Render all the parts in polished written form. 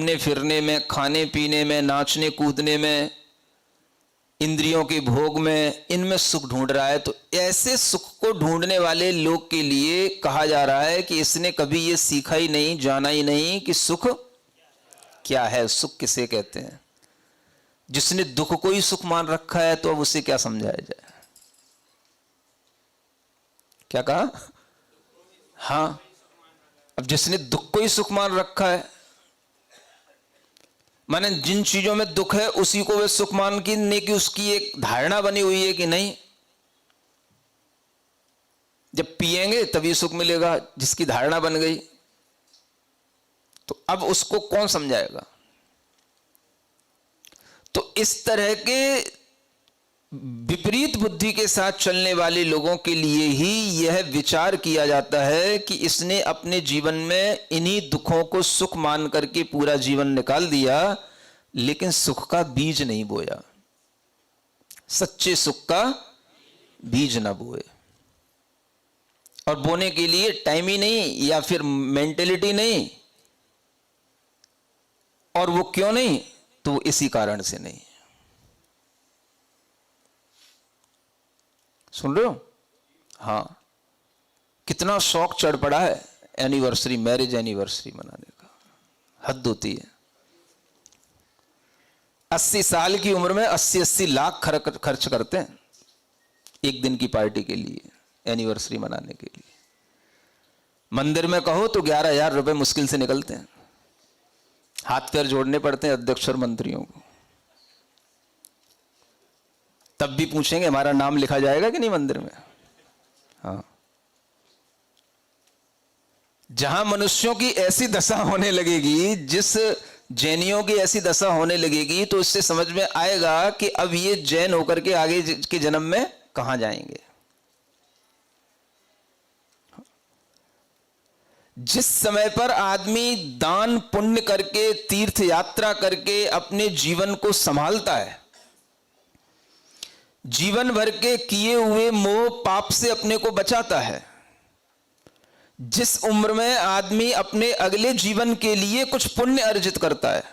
घूमने फिरने में, खाने पीने में, नाचने कूदने में, इंद्रियों के भोग में, इनमें सुख ढूंढ रहा है। तो ऐसे सुख को ढूंढने वाले लोग के लिए कहा जा रहा है कि इसने कभी ये सीखा ही नहीं, जाना ही नहीं कि सुख क्या है, सुख किसे कहते हैं। जिसने दुख को ही सुख मान रखा है तो अब उसे क्या समझाया जाए। क्या कहा? हाँ, अब जिसने दुख को ही सुख मान रखा है, माने जिन चीजों में दुख है उसी को वे सुख मान की उसकी एक धारणा बनी हुई है कि नहीं, जब पिएंगे तभी सुख मिलेगा, जिसकी धारणा बन गई। तो अब उसको कौन समझाएगा। तो इस तरह के विपरीत बुद्धि के साथ चलने वाले लोगों के लिए ही यह विचार किया जाता है कि इसने अपने जीवन में इन्हीं दुखों को सुख मान करके पूरा जीवन निकाल दिया, लेकिन सुख का बीज नहीं बोया, सच्चे सुख का बीज ना बोए। और बोने के लिए टाइम ही नहीं या फिर मेंटेलिटी नहीं। और वो क्यों नहीं? तो इसी कारण से नहीं। सुन रहे हो? हाँ, कितना शौक चढ़ पड़ा है एनिवर्सरी, मैरिज एनिवर्सरी मनाने का, हद होती है। 80 साल की उम्र में 80-80 लाख खर्च करते हैं एक दिन की पार्टी के लिए, एनिवर्सरी मनाने के लिए। मंदिर में कहो तो 11,000 रुपए मुश्किल से निकलते हैं, हाथ पैर जोड़ने पड़ते हैं अध्यक्ष और मंत्रियों को। तब भी पूछेंगे हमारा नाम लिखा जाएगा कि नहीं मंदिर में। हाँ, जहां मनुष्यों की ऐसी दशा होने लगेगी, जिस जैनियों की ऐसी दशा होने लगेगी, तो इससे समझ में आएगा कि अब ये जैन होकर के आगे के जन्म में कहां जाएंगे। जिस समय पर आदमी दान पुण्य करके, तीर्थ यात्रा करके अपने जीवन को संभालता है, जीवन भर के किए हुए मोह पाप से अपने को बचाता है, जिस उम्र में आदमी अपने अगले जीवन के लिए कुछ पुण्य अर्जित करता है,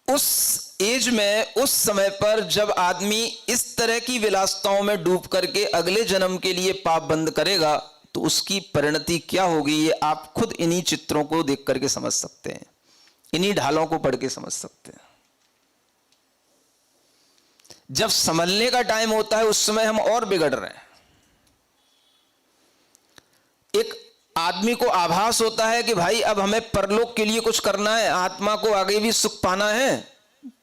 उस एज में, उस समय पर जब आदमी इस तरह की विलासिताओं में डूब करके अगले जन्म के लिए पाप बंद करेगा, तो उसकी परिणति क्या होगी, ये आप खुद इन्हीं चित्रों को देख करके समझ सकते हैं, इन्हीं ढालों को पढ़ के समझ सकते हैं। जब संभलने का टाइम होता है उस समय हम और बिगड़ रहे हैं। एक आदमी को आभास होता है कि भाई अब हमें परलोक के लिए कुछ करना है, आत्मा को आगे भी सुख पाना है,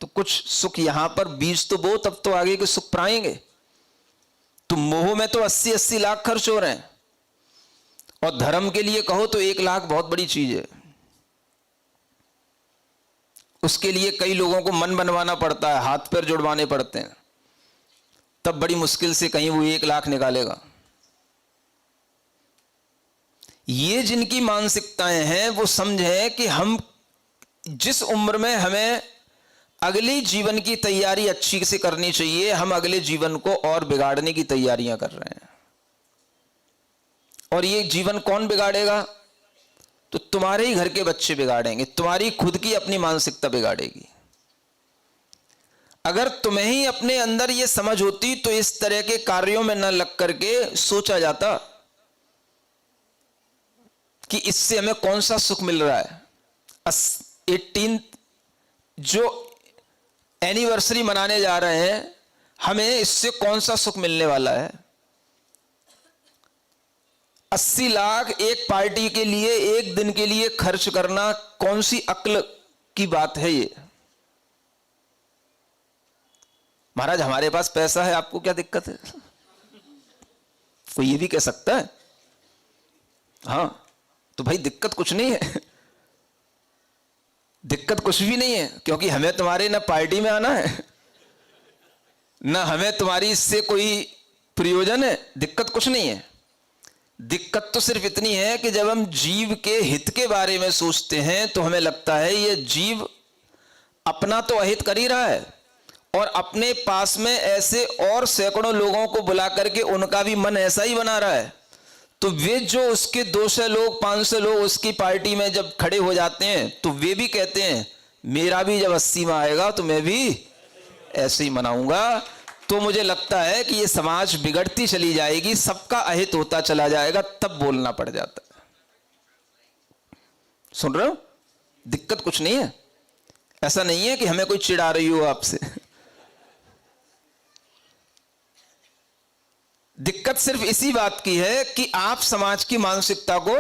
तो कुछ सुख यहां पर बीज तो बो, तब तो आगे के सुख पाएंगे। तो मोह में तो 80-80 लाख खर्च हो रहे हैं, और धर्म के लिए कहो तो 1 लाख बहुत बड़ी चीज है। उसके लिए कई लोगों को मन बनवाना पड़ता है, हाथ पैर जुड़वाने पड़ते हैं, तब बड़ी मुश्किल से कहीं वो 1 लाख निकालेगा। ये जिनकी मानसिकताएं हैं वो समझें कि हम जिस उम्र में हमें अगले जीवन की तैयारी अच्छी से करनी चाहिए, हम अगले जीवन को और बिगाड़ने की तैयारियां कर रहे हैं। और ये जीवन कौन बिगाड़ेगा? तो तुम्हारे ही घर के बच्चे बिगाड़ेंगे, तुम्हारी खुद की अपनी मानसिकता बिगाड़ेगी। अगर तुम्हें ही अपने अंदर ये समझ होती तो इस तरह के कार्यों में न लग करके सोचा जाता कि इससे हमें कौन सा सुख मिल रहा है। 18 जो एनिवर्सरी मनाने जा रहे हैं, हमें इससे कौन सा सुख मिलने वाला है। 80 लाख एक पार्टी के लिए, एक दिन के लिए खर्च करना कौन सी अक्ल की बात है ये। महाराज हमारे पास पैसा है, आपको क्या दिक्कत है? कोई ये भी कह सकता है। हाँ, तो भाई दिक्कत कुछ नहीं है, दिक्कत कुछ भी नहीं है, क्योंकि हमें तुम्हारे ना पार्टी में आना है, ना हमें तुम्हारी इससे कोई प्रयोजन है। दिक्कत कुछ नहीं है। दिक्कत तो सिर्फ इतनी है कि जब हम जीव के हित के बारे में सोचते हैं तो हमें लगता है ये जीव अपना तो अहित कर ही रहा है, और अपने पास में ऐसे और सैकड़ों लोगों को बुला करके उनका भी मन ऐसा ही बना रहा है। तो वे जो उसके 200 लोग 500 लोग उसकी पार्टी में जब खड़े हो जाते हैं तो वे भी कहते हैं मेरा भी जब 80 में आएगा तो मैं भी ऐसे ही मनाऊंगा। तो मुझे लगता है कि ये समाज बिगड़ती चली जाएगी, सबका अहित होता चला जाएगा, तब बोलना पड़ जाता है। सुन रहे हो? दिक्कत कुछ नहीं है, ऐसा नहीं है कि हमें कोई चिढ़ा रही हो आपसे। दिक्कत सिर्फ इसी बात की है कि आप समाज की मानसिकता को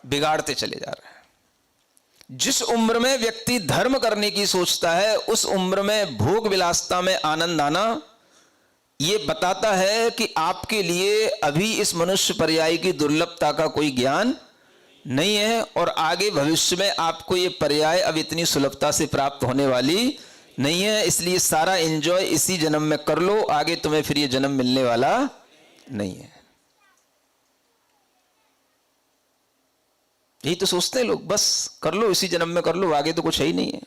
बिगाड़ते चले जा रहे हैं। जिस उम्र में व्यक्ति धर्म करने की सोचता है उस उम्र में भोग विलासता में आनंद आना यह बताता है कि आपके लिए अभी इस मनुष्य पर्याय की दुर्लभता का कोई ज्ञान नहीं है, और आगे भविष्य में आपको ये पर्याय अब इतनी सुलभता से प्राप्त होने वाली नहीं है। इसलिए सारा एंजॉय इसी जन्म में कर लो, आगे तुम्हें फिर ये जन्म मिलने वाला नहीं है। यही तो सोचते हैं लोग, बस कर लो इसी जन्म में कर लो, आगे तो कुछ है ही नहीं है।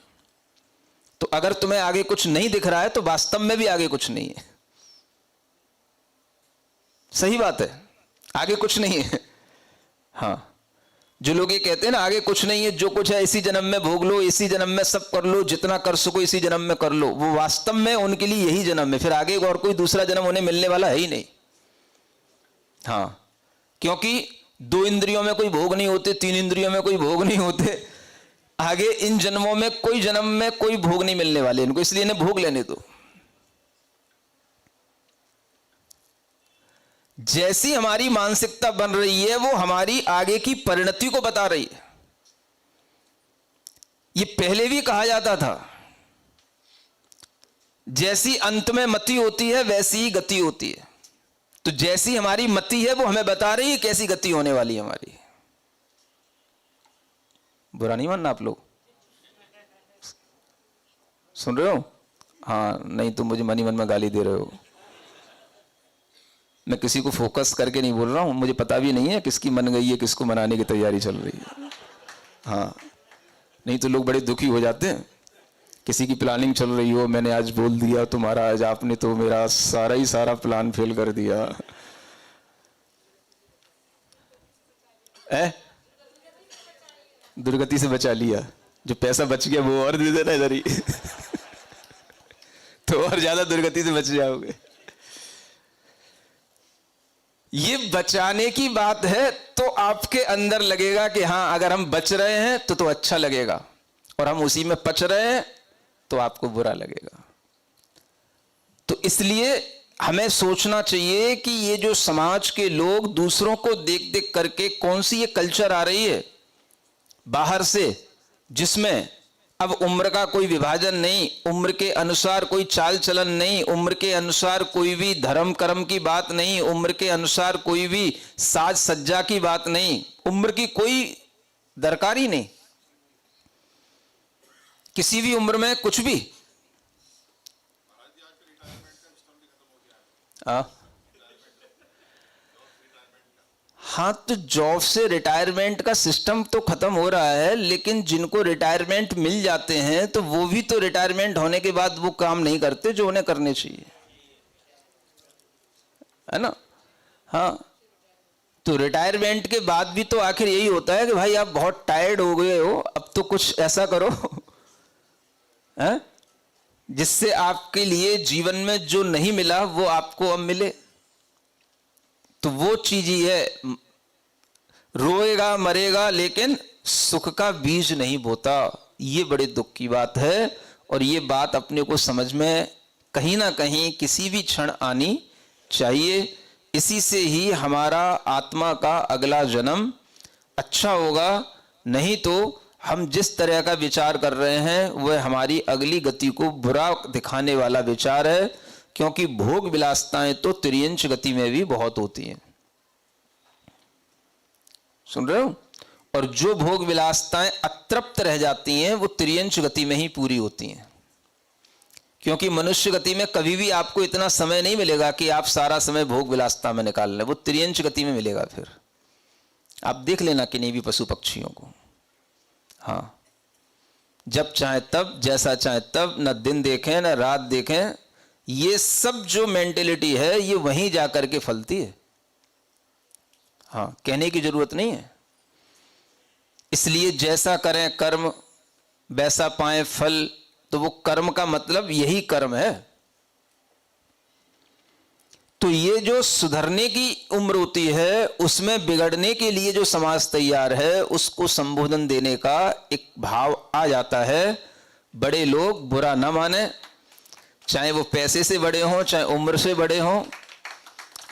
तो अगर तुम्हें आगे कुछ नहीं दिख रहा है तो वास्तव में भी आगे कुछ नहीं है। सही बात है, आगे कुछ नहीं है। हाँ, जो लोग ये कहते हैं ना आगे कुछ नहीं है, जो कुछ है इसी जन्म में भोग लो, इसी जन्म में सब कर लो, जितना कर सको इसी जन्म में कर लो, वो वास्तव में उनके लिए यही जन्म है, फिर आगे और कोई दूसरा जन्म उन्हें मिलने वाला है ही नहीं। हाँ, क्योंकि 2 इंद्रियों में कोई भोग नहीं होते, 3 इंद्रियों में कोई भोग नहीं होते, आगे इन जन्मों में कोई जन्म में कोई भोग नहीं मिलने वाले इनको, इसलिए इन्हें भोग लेने दो। जैसी हमारी मानसिकता बन रही है वो हमारी आगे की परिणति को बता रही है। ये पहले भी कहा जाता था, जैसी अंत में मति होती है वैसी ही गति होती है। तो जैसी हमारी मति है वो हमें बता रही है कैसी गति होने वाली है हमारी। बुरा नहीं मानना आप लोग, सुन रहे हो? हाँ, नहीं तो मुझे मन ही मन में गाली दे रहे हो। मैं किसी को फोकस करके नहीं बोल रहा हूं, मुझे पता भी नहीं है किसकी मन गई है, किसको मनाने की तैयारी चल रही है। हाँ, नहीं तो लोग बड़े दुखी हो जाते हैं। किसी की प्लानिंग चल रही हो, मैंने आज बोल दिया तो महाराज आपने तो मेरा सारा प्लान फेल कर दिया। दुर्गति से बचा लिया, जो पैसा बच गया वो और दे देना इधर ही तो और ज्यादा दुर्गति से बच जाओगे। ये बचाने की बात है तो आपके अंदर लगेगा कि हाँ अगर हम बच रहे हैं तो अच्छा लगेगा, और हम उसी में पच रहे हैं तो आपको बुरा लगेगा। तो इसलिए हमें सोचना चाहिए कि ये जो समाज के लोग दूसरों को देख देख करके कौन सी ये कल्चर आ रही है बाहर से, जिसमें अब उम्र का कोई विभाजन नहीं, उम्र के अनुसार कोई चाल चलन नहीं, उम्र के अनुसार कोई भी धर्म कर्म की बात नहीं, उम्र के अनुसार कोई भी साज सज्जा की बात नहीं, उम्र की कोई दरकार ही नहीं, किसी भी उम्र में कुछ भी। हाँ, तो जॉब से रिटायरमेंट का सिस्टम तो खत्म हो रहा है, लेकिन जिनको रिटायरमेंट मिल जाते हैं तो वो भी तो रिटायरमेंट होने के बाद वो काम नहीं करते जो उन्हें करने चाहिए, है ना? हाँ, तो रिटायरमेंट के बाद भी तो आखिर यही होता है कि भाई आप बहुत टायर्ड हो गए हो, अब तो कुछ ऐसा करो है जिससे आपके लिए जीवन में जो नहीं मिला वो आपको अब मिले। तो वो चीज ही है, रोएगा मरेगा लेकिन सुख का बीज नहीं बोता। ये बड़े दुख की बात है, और ये बात अपने को समझ में कहीं ना कहीं किसी भी क्षण आनी चाहिए। इसी से ही हमारा आत्मा का अगला जन्म अच्छा होगा, नहीं तो हम जिस तरह का विचार कर रहे हैं वह हमारी अगली गति को बुरा दिखाने वाला विचार है, क्योंकि भोग विलासताएं तो तिर्यंच गति में भी बहुत होती हैं। सुन रहे हो? और जो भोग विलासताएं अतृप्त रह जाती हैं वो तिर्यंच गति में ही पूरी होती हैं, क्योंकि मनुष्य गति में कभी भी आपको इतना समय नहीं मिलेगा कि आप सारा समय भोग विलासता में निकाल लें, वो तिर्यंच गति में मिलेगा। फिर आप देख लेना किन्हीं भी पशु पक्षियों को, हाँ, जब चाहे तब, जैसा चाहे तब, न दिन देखें न रात देखें, ये सब जो मेंटेलिटी है ये वहीं जाकर के फलती है। हाँ, कहने की जरूरत नहीं है। इसलिए जैसा करें कर्म वैसा पाएं फल, तो वो कर्म का मतलब यही कर्म है। तो ये जो सुधरने की उम्र होती है, उसमें बिगड़ने के लिए जो समाज तैयार है, उसको संबोधन देने का एक भाव आ जाता है। बड़े लोग बुरा ना माने, चाहे वो पैसे से बड़े हों, चाहे उम्र से बड़े हों,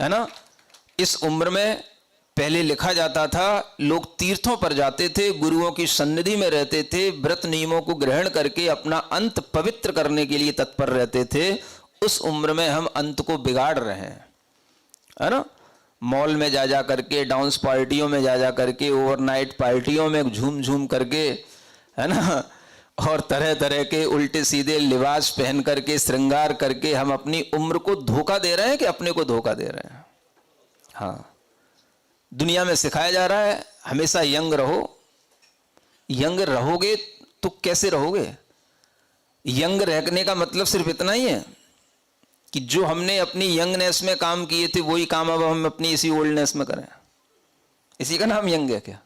है ना। इस उम्र में पहले लिखा जाता था, लोग तीर्थों पर जाते थे, गुरुओं की सन्निधि में रहते थे, व्रत नियमों को ग्रहण करके अपना अंत पवित्र करने के लिए तत्पर रहते थे। उस उम्र में हम अंत को बिगाड़ रहे हैं, है ना। मॉल में जा जा करके, डांस पार्टियों में जा जा करके, ओवरनाइट पार्टियों में झूम झूम करके, है ना, और तरह तरह के उल्टे सीधे लिबास पहन करके, श्रृंगार करके हम अपनी उम्र को धोखा दे रहे हैं कि अपने को धोखा दे रहे हैं। हाँ, दुनिया में सिखाया जा रहा है हमेशा यंग रहो। यंग रहोगे तो कैसे रहोगे? यंग रहने का मतलब सिर्फ इतना ही है कि जो हमने अपनी यंगनेस में काम किए थे वही काम अब हम अपनी इसी ओल्डनेस में करें। इसी का नाम यंग है क्या?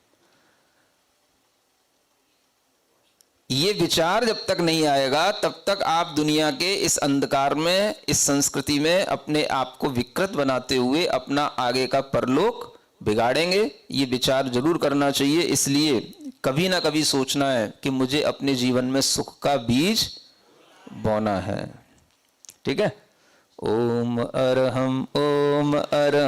ये विचार जब तक नहीं आएगा तब तक आप दुनिया के इस अंधकार में, इस संस्कृति में अपने आप को विकृत बनाते हुए अपना आगे का परलोक बिगाड़ेंगे। ये विचार जरूर करना चाहिए। इसलिए कभी ना कभी सोचना है कि मुझे अपने जीवन में सुख का बीज बोना है। ठीक है। ओम अरहम ओम अरहम।